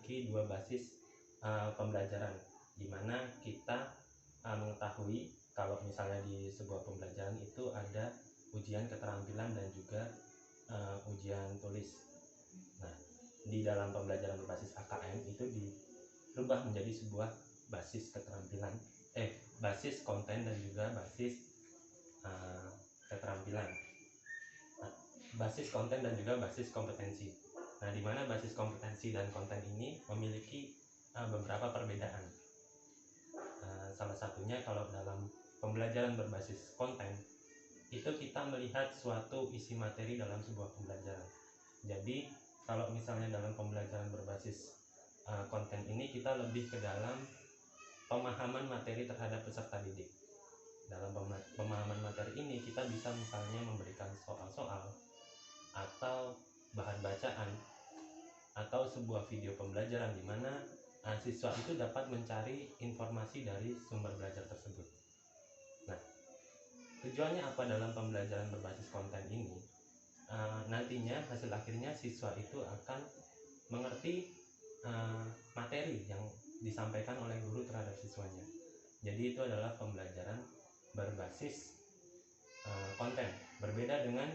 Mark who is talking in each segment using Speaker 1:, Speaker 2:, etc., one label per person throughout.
Speaker 1: memiliki dua basis pembelajaran, di mana kita mengetahui kalau misalnya di sebuah pembelajaran itu ada ujian keterampilan dan juga ujian tulis. Nah, di dalam pembelajaran berbasis AKM itu dirubah menjadi sebuah basis keterampilan, basis konten dan juga basis keterampilan, basis konten dan juga basis kompetensi. Nah, di mana basis kompetensi dan konten ini memiliki beberapa perbedaan. Salah satunya kalau dalam pembelajaran berbasis konten itu kita melihat suatu isi materi dalam sebuah pembelajaran. Jadi kalau misalnya dalam pembelajaran berbasis konten ini kita lebih ke dalam pemahaman materi terhadap peserta didik. Dalam pemahaman materi ini kita bisa misalnya memberikan soal-soal atau bahan bacaan atau sebuah video pembelajaran di mana siswa itu dapat mencari informasi dari sumber belajar tersebut. Nah, tujuannya apa dalam pembelajaran berbasis konten ini? Nantinya hasil akhirnya siswa itu akan mengerti materi yang disampaikan oleh guru terhadap siswanya. Jadi itu adalah pembelajaran berbasis konten, berbeda dengan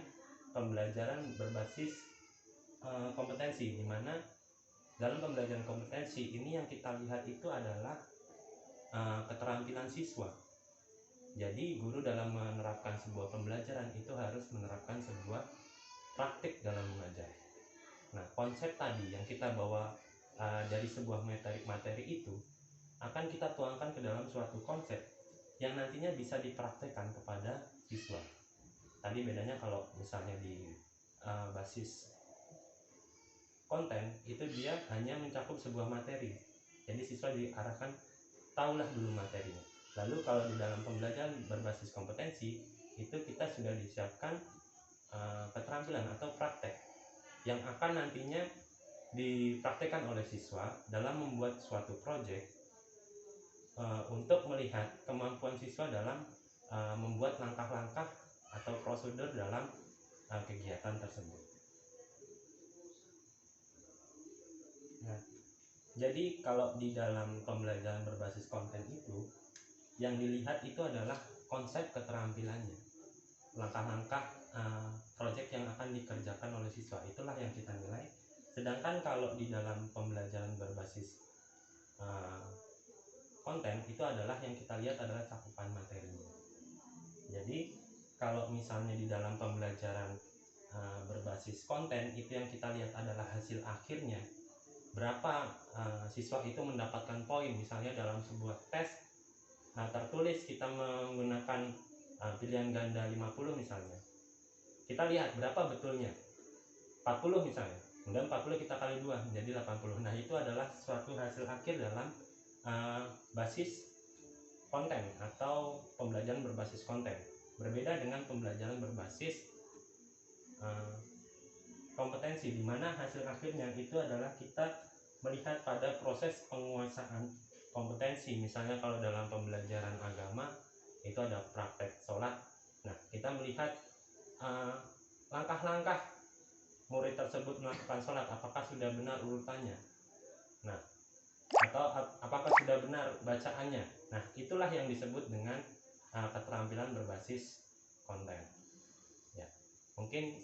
Speaker 1: pembelajaran berbasis kompetensi, di mana dalam pembelajaran kompetensi ini yang kita lihat itu adalah keterampilan siswa. Jadi guru dalam menerapkan sebuah pembelajaran itu harus menerapkan sebuah praktik dalam mengajar. Nah, konsep tadi yang kita bawa dari sebuah materi itu akan kita tuangkan ke dalam suatu konsep yang nantinya bisa dipraktekkan kepada siswa. Tadi bedanya kalau misalnya di basis konten itu dia hanya mencakup sebuah materi, jadi siswa diarahkan tahulah dulu materinya. Lalu kalau di dalam pembelajaran berbasis kompetensi itu kita sudah disiapkan keterampilan atau praktek yang akan nantinya dipraktekkan oleh siswa dalam membuat suatu proyek untuk melihat kemampuan siswa dalam membuat langkah-langkah atau prosedur dalam kegiatan tersebut. Nah, jadi kalau di dalam pembelajaran berbasis konten itu yang dilihat itu adalah konsep keterampilannya, langkah-langkah proyek yang akan dikerjakan oleh siswa, itulah yang kita nilai. Sedangkan kalau di dalam pembelajaran berbasis konten itu adalah yang kita lihat adalah cakupan materinya. Jadi kalau misalnya di dalam pembelajaran berbasis konten itu yang kita lihat adalah hasil akhirnya, berapa siswa itu mendapatkan poin. Misalnya dalam sebuah tes tertulis kita menggunakan pilihan ganda 50 misalnya, kita lihat berapa betulnya, 40 misalnya, kemudian 40 kita kali 2 menjadi 80. Nah, itu adalah suatu hasil akhir dalam basis konten atau pembelajaran berbasis konten, berbeda dengan pembelajaran berbasis kompetensi, di mana hasil akhirnya itu adalah kita melihat pada proses penguasaan kompetensi. Misalnya kalau dalam pembelajaran agama itu ada praktek sholat. Nah, kita melihat langkah-langkah murid tersebut melakukan sholat, apakah sudah benar urutannya, nah, atau apakah sudah benar bacaannya. Nah, itulah yang disebut dengan keterampilan berbasis konten. Ya, mungkin